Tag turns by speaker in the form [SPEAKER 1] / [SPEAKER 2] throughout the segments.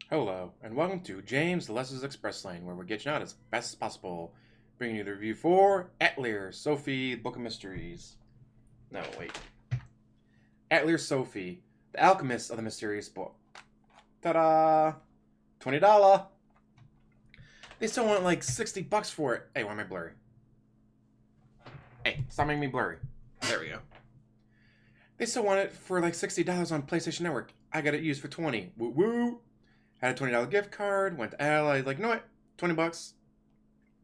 [SPEAKER 1] Hello, and welcome to James the Lessons Express Lane, where we get you out as fast as possible, bringing you the review for Atelier Sophie, Book of Mysteries. No, wait. Atelier Sophie, the Alchemist of the Mysterious Book. Ta-da! $20. They still want like $60 for it. Hey, why am I blurry? Hey, stop making me blurry. There we go. They still want it for like $60 on PlayStation Network. I got it used for 20. Woo woo! Had a $20 gift card, went to Ally, like, you know what? $20.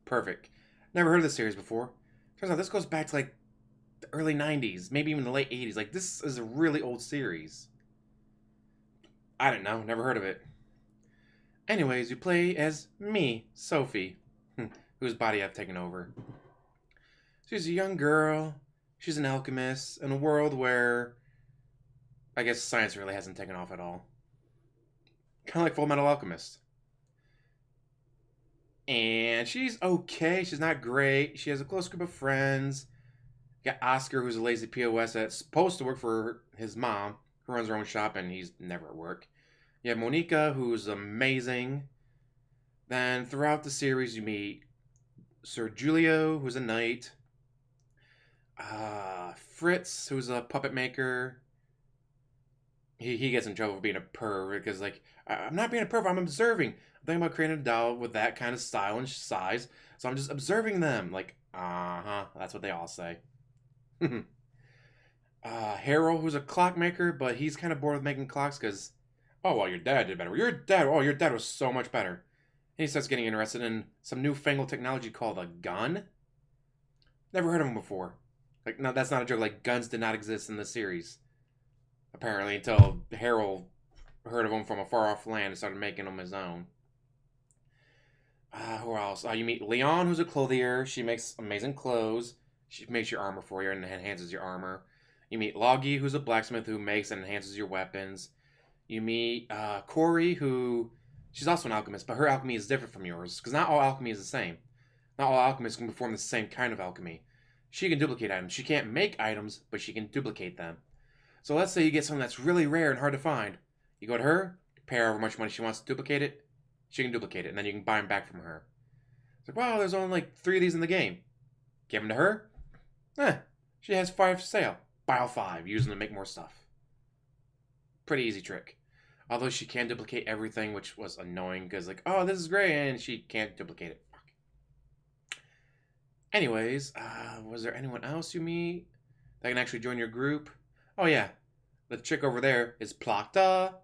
[SPEAKER 1] Perfect. Never heard of this series before. Turns out this goes back to like the early 90s, maybe even the late 80s. Like, this is a really old series. I don't know, never heard of it. Anyways, you play as me, Sophie, whose body I've taken over. She's a young girl. She's an alchemist in a world where I guess science really hasn't taken off at all. Kind of like Full Metal Alchemist. And she's okay. She's not great. She has a close group of friends. You got Oscar, who's a lazy POS that's supposed to work for his mom, who runs her own shop, and he's never at work. You have Monica, who's amazing. Then throughout the series, you meet Sir Julio, who's a knight. Fritz, who's a puppet maker. He gets in trouble for being a perv because, like, I'm not being a perv, I'm observing. I'm thinking about creating a doll with that kind of style and size, so I'm just observing them. Like, that's what they all say. Harold, who's a clockmaker, but he's kind of bored with making clocks because, oh, well, your dad did better. Your dad was so much better. And he starts getting interested in some newfangled technology called a gun. Never heard of him before. Like, no, that's not a joke. Like, guns did not exist in the series, apparently, until Harold heard of him from a far off land and started making them his own. Who else? You meet Leon, who's a clothier. She makes amazing clothes. She makes your armor for you and enhances your armor. You meet Logie, who's a blacksmith who makes and enhances your weapons. You meet Corey, who she's also an alchemist, but her alchemy is different from yours because not all alchemy is the same. Not all alchemists can perform the same kind of alchemy. She can duplicate items. She can't make items, but she can duplicate them. So let's say you get something that's really rare and hard to find. You go to her, pay her however much money she wants to duplicate it. She can duplicate it, and then you can buy them back from her. It's like, wow, there's only like 3 of these in the game. Give them to her. She has 5 for sale. Buy all 5, use them to make more stuff. Pretty easy trick. Although she can duplicate everything, which was annoying because, like, oh, this is great, and she can't duplicate it. Fuck. Anyways, was there anyone else you meet that can actually join your group? Oh, yeah. The chick over there is Plakta.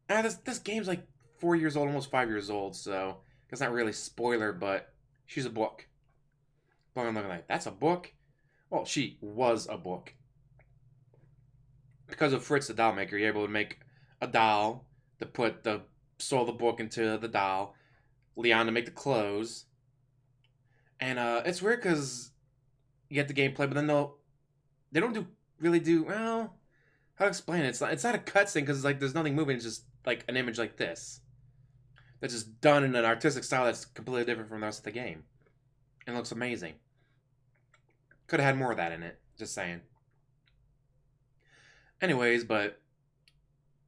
[SPEAKER 1] This game's like 4 years old, almost 5 years old, so it's not really spoiler, but she's a book. But I'm looking like, that's a book? Well, she was a book. Because of Fritz the doll maker, you're able to make a doll to put the soul of the book into the doll, Leon to make the clothes. And it's weird because you get the gameplay, but then they don't really do well. How to explain it? It's not a cutscene because like there's nothing moving. It's just like an image like this that's just done in an artistic style that's completely different from the rest of the game, and looks amazing. Could have had more of that in it. Just saying. Anyways, but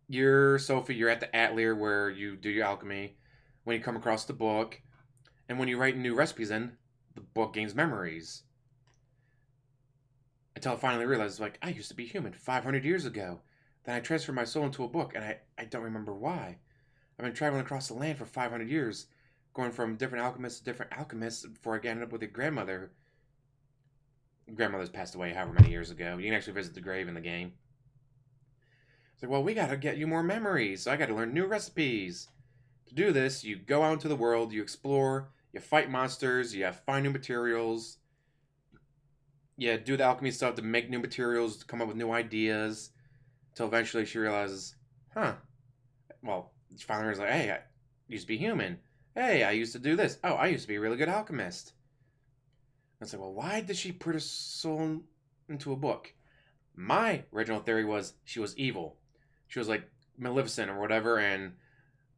[SPEAKER 1] you're Sophie. You're at the Atelier where you do your alchemy. When you come across the book, and when you write new recipes in, the book gains memories. Until I finally realized, like, I used to be human 500 years ago. Then I transferred my soul into a book, and I don't remember why. I've been traveling across the land for 500 years, going from different alchemists to different alchemists before I ended up with a grandmother. Grandmother's passed away however many years ago. You can actually visit the grave in the game. It's like, well, we gotta get you more memories, so I gotta learn new recipes. To do this, you go out into the world, you explore, you fight monsters, you find new materials, you do the alchemy stuff to make new materials, to come up with new ideas, until eventually she realizes, well, she finally realizes, like, hey, I used to be human. Hey, I used to do this. Oh, I used to be a really good alchemist. And it's like, well, why did she put her soul into a book? My original theory was she was evil. She was like Maleficent or whatever, and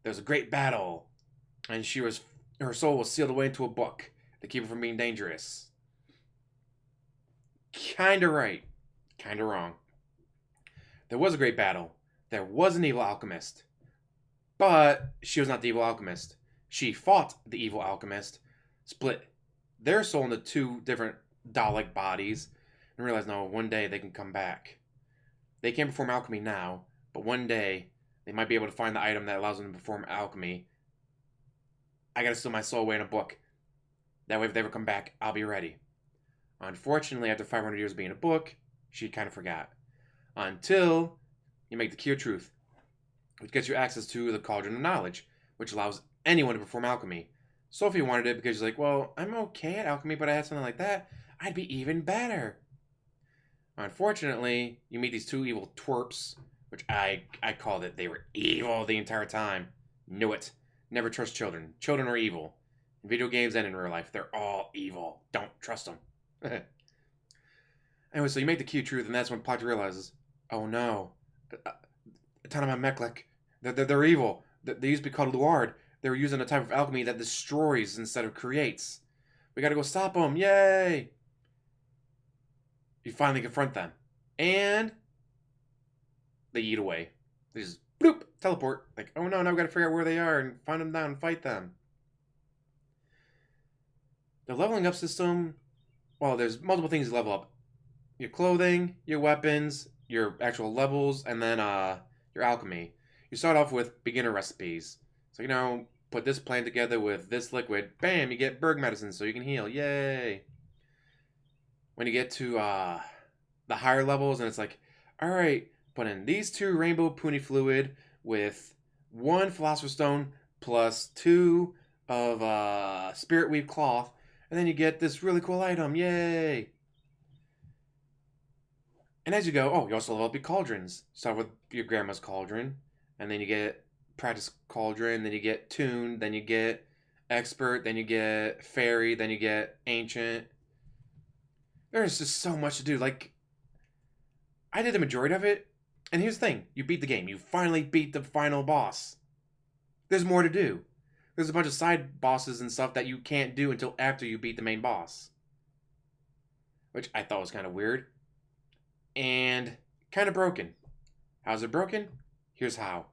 [SPEAKER 1] there was a great battle, and her soul was sealed away into a book to keep her from being dangerous. Kinda right, kinda wrong. There was a great battle. there was an evil alchemist, but she was not the evil alchemist. She fought the evil alchemist, split their soul into two different doll-like bodies, and realized, no, one day they can come back. They can't perform alchemy now, but one day they might be able to find the item that allows them to perform alchemy. I gotta steal my soul away in a book. That way, if they ever come back, I'll be ready. Unfortunately, after 500 years of being a book, she kind of forgot. Until you make the key of truth, which gets you access to the Cauldron of Knowledge, which allows anyone to perform alchemy. Sophie wanted it because she's like, well, I'm okay at alchemy, but I had something like that, I'd be even better. Unfortunately, you meet these two evil twerps, which I called it. They were evil the entire time. Knew it. Never trust children. Children are evil. In video games and in real life, they're all evil. Don't trust them. Anyway, so you make the key of truth, and that's when Plot realizes, oh no, Tanama Meklik, they're evil. They used to be called Luard. They were using a type of alchemy that destroys instead of creates. We gotta go stop them. Yay! You finally confront them. And they eat away. They just, bloop, teleport. Like, oh no, now we gotta figure out where they are and find them down and fight them. The leveling up system, well, there's multiple things to level up. Your clothing, your weapons, your actual levels, and then your alchemy. You start off with beginner recipes. So, put this plant together with this liquid. Bam, you get Berg medicine so you can heal. Yay! When you get to the higher levels, and it's like, alright, put in these 2 rainbow puny fluid with 1 philosopher's stone plus 2 of spirit weave cloth, and then you get this really cool item. Yay! And as you go, you also level up your cauldrons. Start with your grandma's cauldron, and then you get practice cauldron, then you get tuned, then you get expert, then you get fairy, then you get ancient. There's just so much to do. Like, I did the majority of it, and here's the thing. You beat the game. You finally beat the final boss. There's more to do. There's a bunch of side bosses and stuff that you can't do until after you beat the main boss. Which I thought was kind of weird. And kind of broken. How's it broken? Here's how.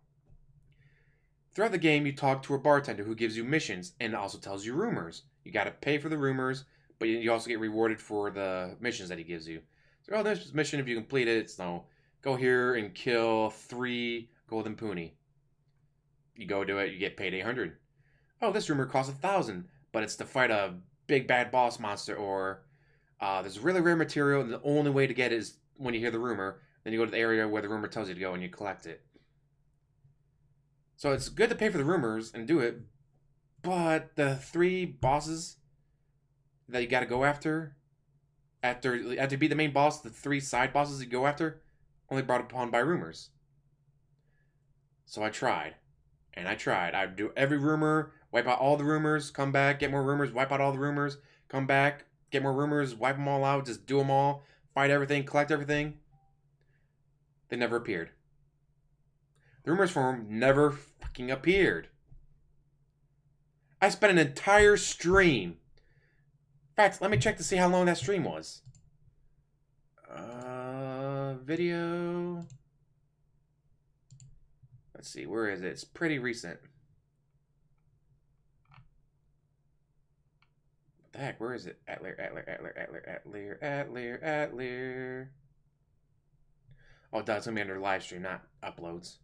[SPEAKER 1] Throughout the game, you talk to a bartender who gives you missions and also tells you rumors. You gotta pay for the rumors, but you also get rewarded for the missions that he gives you. So, this mission, if you complete it, it's go here and kill 3 golden puni. You go do it, you get paid 800. Oh, this rumor costs 1,000, but it's to fight a big bad boss monster, or there's really rare material, and the only way to get it is when you hear the rumor. Then you go to the area where the rumor tells you to go, and you collect it. So it's good to pay for the rumors and do it, but the 3 bosses that you got to go after you beat the main boss, the 3 side bosses you go after, only brought upon by rumors. So I tried. And I tried. I'd do every rumor, wipe out all the rumors, come back, get more rumors, wipe out all the rumors, come back, get more rumors, wipe them all out, just do them all, fight everything, collect everything. They never appeared. The rumors form never fucking appeared. I spent an entire stream. In fact, let me check to see how long that stream was. Video. Let's see, where is it? It's pretty recent. What the heck? Where is it? Atelier. Oh, duh, it's gonna be under live stream, not uploads.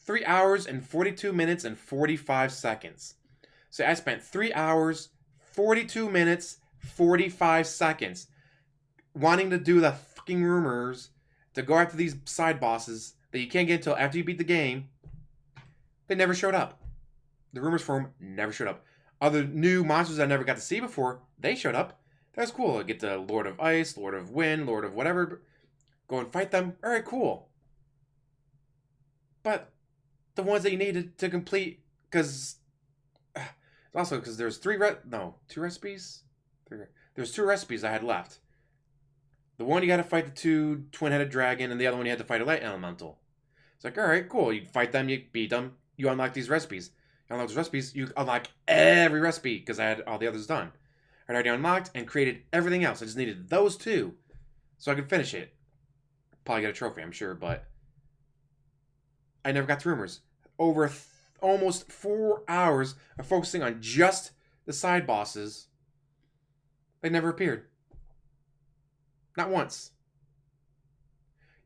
[SPEAKER 1] 3 hours and 42 minutes and 45 seconds. So I spent 3 hours, 42 minutes, 45 seconds wanting to do the fucking rumors to go after these side bosses that you can't get until after you beat the game. They never showed up. The rumors form never showed up. Other new monsters I never got to see before, they showed up. That was cool. I get the Lord of Ice, Lord of Wind, Lord of whatever. Go and fight them. Alright, cool. But the ones that you needed to complete, because also because there's 2 recipes? There's 2 recipes I had left. The one you got to fight the 2 twin-headed dragon, and the other one you had to fight a light elemental. It's like, all right, cool. You fight them, you beat them, you unlock these recipes. You unlock those recipes, you unlock every recipe because I had all the others done. I had already unlocked and created everything else. I just needed those 2 so I could finish it. probably get a trophy, I'm sure, but I never got to rumors. Over almost 4 hours of focusing on just the side bosses, they never appeared. Not once.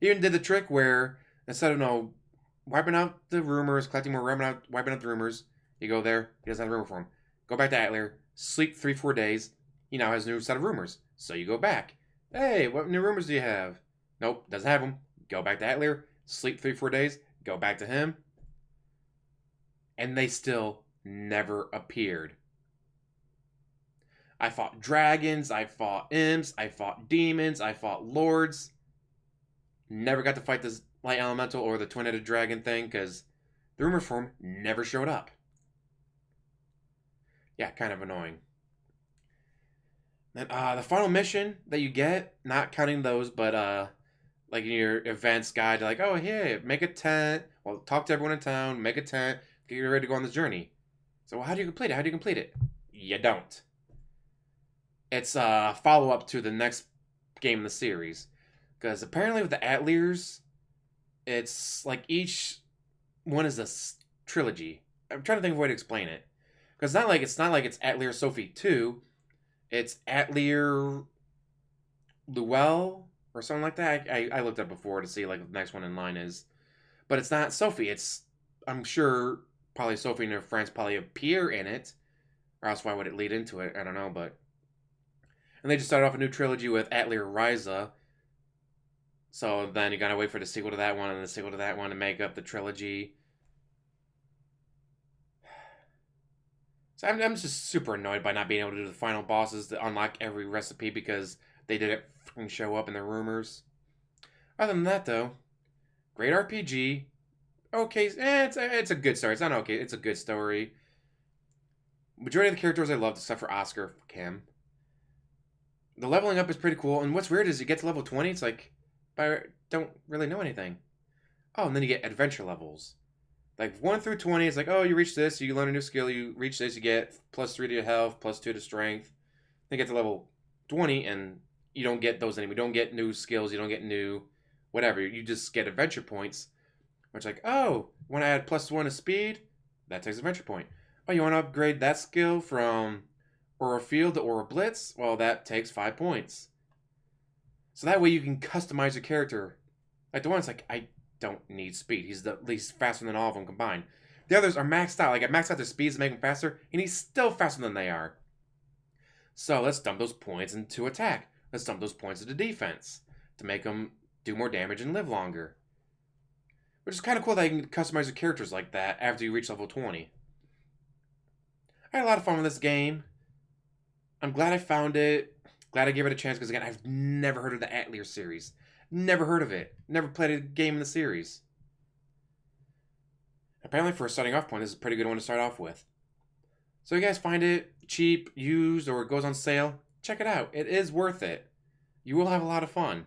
[SPEAKER 1] Even did the trick where instead of wiping out the rumors, collecting more, wiping out the rumors, you go there, he doesn't have a rumor for him. Go back to Atelier, sleep 3-4 days, he now has a new set of rumors. So you go back. Hey, what new rumors do you have? Nope, doesn't have them. Go back to Atelier, sleep 3-4 days, go back to him. And they still never appeared. I fought dragons, I fought imps, I fought demons, I fought lords. Never got to fight this light elemental or the twin-headed dragon thing because the rumor form never showed up. Yeah, kind of annoying. Then the final mission that you get, not counting those, but like in your events guide, like, oh, hey, make a tent. Well, talk to everyone in town, make a tent, get ready to go on this journey. So, well, how do you complete it? How do you complete it? You don't. It's a follow-up to the next game in the series. Because apparently with the Ateliers, it's like each one is a trilogy. I'm trying to think of a way to explain it. Because it's not like it's Atelier Sophie 2. It's Atelier Luel or something like that. I looked up before to see like the next one in line is. But it's not Sophie. It's, I'm sure, probably Sophie and her friends probably appear in it. Or else why would it lead into it? I don't know, but... And they just started off a new trilogy with Atelier Ryza. So then you gotta wait for the sequel to that one and the sequel to that one to make up the trilogy. So I'm just super annoyed by not being able to do the final bosses to unlock every recipe because they didn't show up in the rumors. Other than that, though, great RPG. Okay, it's a good story. It's not okay. It's a good story. Majority of the characters I loved, except for Oscar, Kim. The leveling up is pretty cool, and what's weird is you get to level 20, it's like, I don't really know anything. Oh, and then you get adventure levels. Like 1 through 20, it's like, oh, you reach this, you learn a new skill, you reach this, you get +3 to your health, +2 to strength. Then you get to level 20, and you don't get those anymore. You don't get new skills, you don't get new whatever. You just get adventure points. Which like, oh, want to add +1 to speed? That takes adventure point. Oh, you want to upgrade that skill from Aura Field to Aura Blitz? Well, that takes 5 points. So that way you can customize your character. Like the one's like, I don't need speed. He's at least faster than all of them combined. The others are maxed out. Like I maxed out their speeds to make him faster, and he's still faster than they are. So let's dump those points into attack. Let's dump those points into defense to make them do more damage and live longer. Which is kind of cool that you can customize your characters like that after you reach level 20. I had a lot of fun with this game. I'm glad I found it. Glad I gave it a chance because, again, I've never heard of the Atelier series. Never heard of it. Never played a game in the series. Apparently, for a starting off point, this is a pretty good one to start off with. So if you guys find it cheap, used, or it goes on sale, check it out. It is worth it. You will have a lot of fun.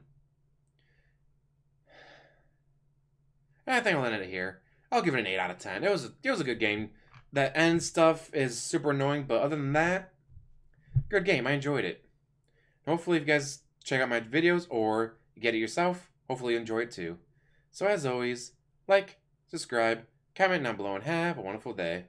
[SPEAKER 1] And I think I'll end it here. I'll give it an 8 out of 10. It was a good game. That end stuff is super annoying, but other than that, good game. I enjoyed it. Hopefully, if you guys check out my videos or get it yourself, hopefully you enjoy it too. So as always, like, subscribe, comment down below, and have a wonderful day.